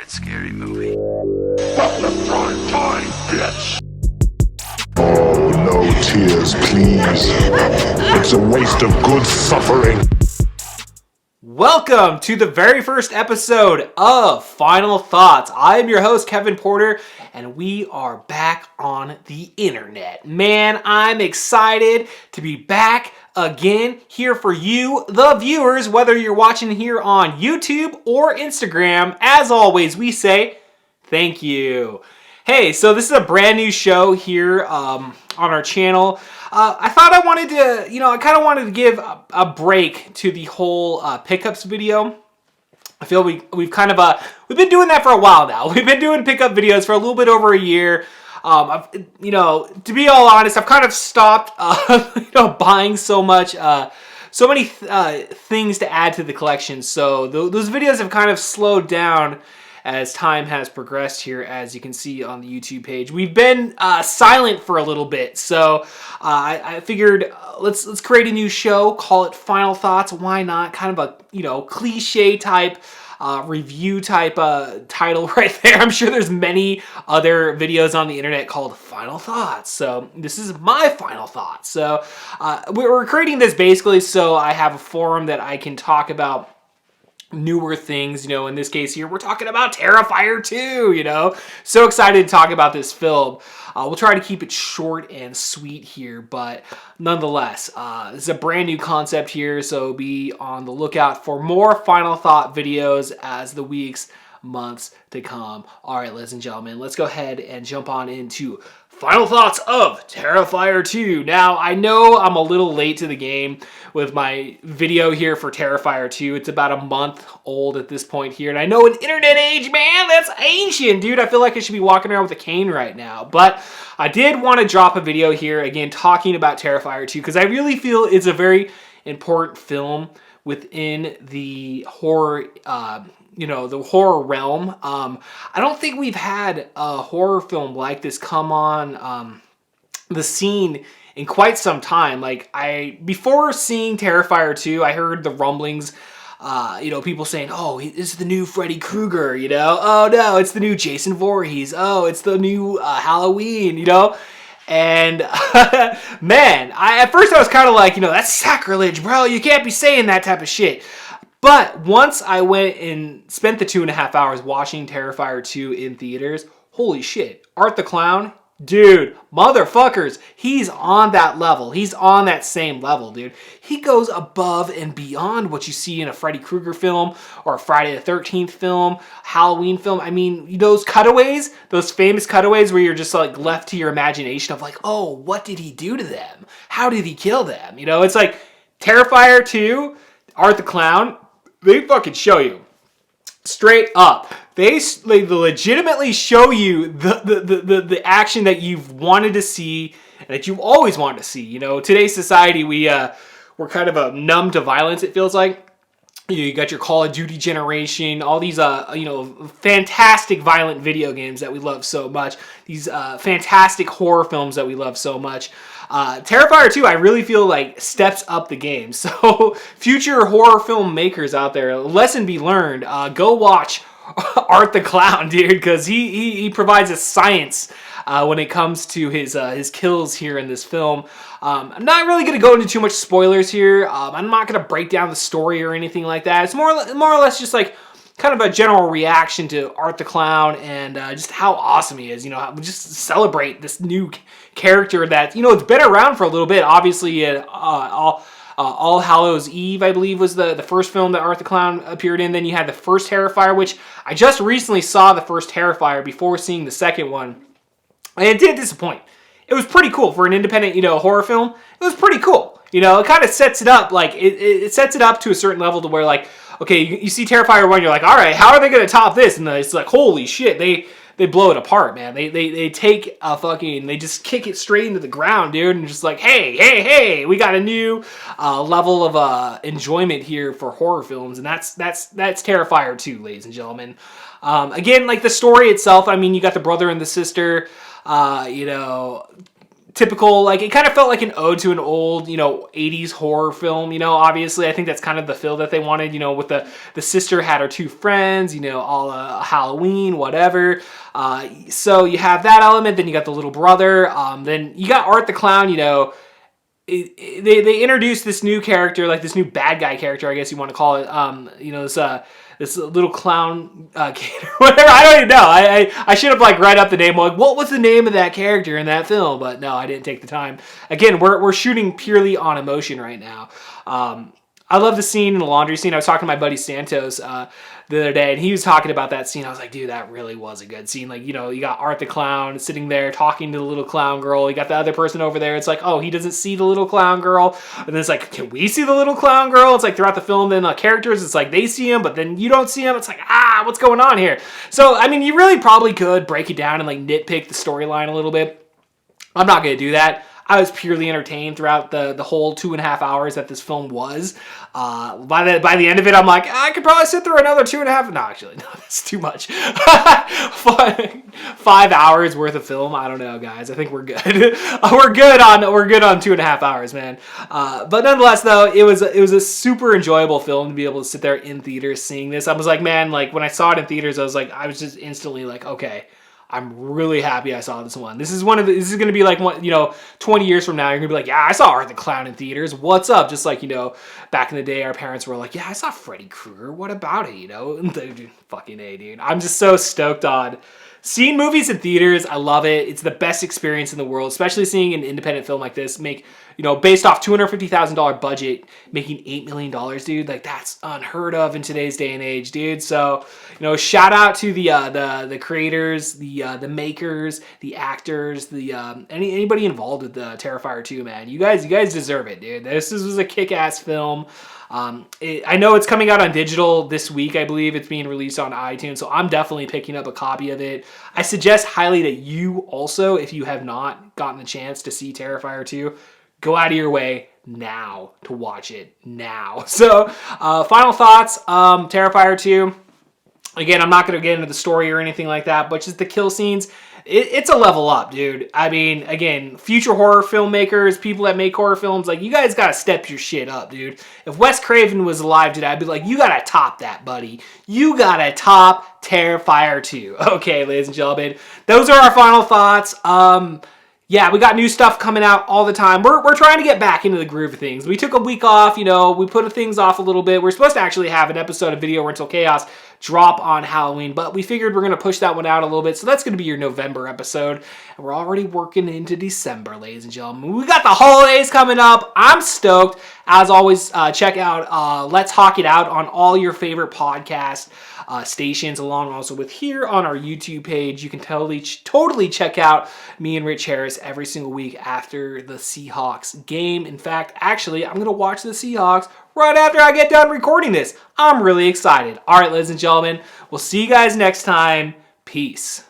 scary movie. Fuck the prime time, bitch! Oh, no tears, please. It's a waste of good suffering. Welcome to the very first episode of Final Thoughts. I am your host, Kevin Porter, and we are back on the internet. Man, I'm excited to be back again here for you, the viewers, whether you're watching here on YouTube or Instagram. As always, we say thank you. Hey, so this is a brand new show here on our channel. I thought I wanted to, I kind of wanted to give a break to the whole pickups video. I feel we've been doing that for a while now. We've been doing pickup videos for a little bit over a year. To be all honest, I've kind of stopped, buying so much, so many things to add to the collection. So those videos have kind of slowed down as time has progressed here, as you can see on the YouTube page. We've been silent for a little bit, so I figured let's create a new show, call it Final Thoughts. Why not? Kind of a cliche type review type title right there. I'm sure there's many other videos on the internet called Final Thoughts, so this is my Final Thoughts. So we're creating this basically so I have a forum that I can talk about newer things. In this case here, we're talking about Terrifier 2, So excited to talk about this film. We'll try to keep it short and sweet here, but nonetheless, this is a brand new concept here, so be on the lookout for more Final Thought videos as the weeks, months to come. All right, ladies and gentlemen, let's go ahead and jump on into Final Thoughts of Terrifier 2. Now, I know I'm a little late to the game with my video here for Terrifier 2. It's about a month old at this point here. And I know in internet age, man, that's ancient, dude. I feel like I should be walking around with a cane right now. But I did want to drop a video here, again, talking about Terrifier 2, because I really feel it's a very important film within the horror the horror realm. I don't think we've had a horror film like this come on the scene in quite some time. Before seeing Terrifier 2, I heard the rumblings, people saying, oh, it's the new Freddy Krueger, oh no, it's the new Jason Voorhees, oh, it's the new Halloween, and man, at first I was kind of like, that's sacrilege, bro, you can't be saying that type of shit. But once I went and spent the 2.5 hours watching Terrifier 2 in theaters, holy shit, Art the Clown, dude, motherfuckers, he's on that level. He's on that same level, dude. He goes above and beyond what you see in a Freddy Krueger film or a Friday the 13th film, Halloween film. I mean, those cutaways, those famous cutaways where you're just like left to your imagination of like, oh, what did he do to them? How did he kill them? It's like Terrifier 2, Art the Clown, they fucking show you straight up. They legitimately show you the action that you've wanted to see and that you've always wanted to see. Today's society, we're kind of numb to violence, it feels like. You got your Call of Duty generation, all these fantastic violent video games that we love so much, these fantastic horror films that we love so much. Terrifier 2, I really feel like steps up the game. So future horror film makers out there, lesson be learned, go watch Art the Clown, dude, because he provides a science when it comes to his kills here in this film. I'm not really going to go into too much spoilers here. I'm not going to break down the story or anything like that. It's more or less just like kind of a general reaction to Art the Clown and just how awesome he is. Just celebrate this new character that, it's been around for a little bit. Obviously, All Hallows Eve, I believe, was the first film that Art the Clown appeared in. Then you had the first Terrifier, which I just recently saw the first Terrifier before seeing the second one. And it did disappoint. It was pretty cool for an independent, horror film. It was pretty cool. It kind of sets it up, like, it sets it up to a certain level to where, like, okay, you see Terrifier 1, you're like, all right, how are they going to top this? And it's like, holy shit, they blow it apart, man. They take a fucking, they just kick it straight into the ground, dude, and just like, hey, we got a new level of enjoyment here for horror films, and that's Terrifier 2, ladies and gentlemen. Again, like the story itself, I mean, you got the brother and the sister, typical, like, it kind of felt like an ode to an old, 80s horror film, obviously. I think that's kind of the feel that they wanted, with the sister had her two friends, all Halloween, whatever. So you have that element, then you got the little brother, then you got Art the Clown, they introduced this new character, like this new bad guy character, I guess you want to call it. This little clown kid or whatever. I don't even know. I should have like read up the name. Like, what was the name of that character in that film? But no, I didn't take the time. Again, we're shooting purely on emotion right now. I love the scene in the laundry scene. I was talking to my buddy Santos the other day, and he was talking about that scene. I was like, dude, that really was a good scene. Like, you got Art the Clown sitting there talking to the little clown girl. You got the other person over there. It's like, oh, he doesn't see the little clown girl. And then it's like, can we see the little clown girl? It's like throughout the film, then characters, it's like they see him, but then you don't see him. It's like, what's going on here? So, I mean, you really probably could break it down and like nitpick the storyline a little bit. I'm not going to do that. I was purely entertained throughout the whole 2.5 hours that this film was. By the end of it, I'm like, I could probably sit through another 2.5. No, actually, no, that's too much. 5 hours worth of film. I don't know, guys. I think we're good. we're good on 2.5 hours, man. But nonetheless, though, it was a super enjoyable film to be able to sit there in theaters seeing this. I was like, man, like when I saw it in theaters, I was just instantly like, okay, I'm really happy I saw this one. This is going to be like, 20 years from now, you're going to be like, yeah, I saw Art the Clown in theaters. What's up? Just like, back in the day, our parents were like, yeah, I saw Freddy Krueger. What about it? Fucking A, dude. I'm just so stoked on seeing movies in theaters. I love it. It's the best experience in the world, especially seeing an independent film like this make, based off $250,000 budget, making $8 million, dude. Like, that's unheard of in today's day and age, dude. So, shout out to the creators, the makers, the actors, anybody involved with the Terrifier 2, man. You guys deserve it, dude. This was a kick-ass film. I know it's coming out on digital this week. I believe it's being released on iTunes, so I'm definitely picking up a copy of it. I suggest highly that you also, if you have not gotten the chance to see Terrifier 2, go out of your way now to watch it now. So, final thoughts, Terrifier 2. Again, I'm not going to get into the story or anything like that, but just the kill scenes, it's a level up, dude. I mean, again, future horror filmmakers, people that make horror films, like, you guys got to step your shit up, dude. If Wes Craven was alive today, I'd be like, you got to top that, buddy. You got to top Terrifier 2. Okay, ladies and gentlemen, those are our final thoughts. Yeah, we got new stuff coming out all the time. We're trying to get back into the groove of things. We took a week off, we put things off a little bit. We're supposed to actually have an episode of Video Rental Chaos drop on Halloween, but we figured we're going to push that one out a little bit. So that's going to be your November episode. And we're already working into December, ladies and gentlemen. We got the holidays coming up. I'm stoked. As always, check out Let's Hawk It Out on all your favorite podcast stations, along also with here on our YouTube page. You can totally check out me and Rich Harris every single week after the Seahawks game. In fact, actually, I'm going to watch the Seahawks right after I get done recording this. I'm really excited. All right, ladies and gentlemen, we'll see you guys next time. Peace.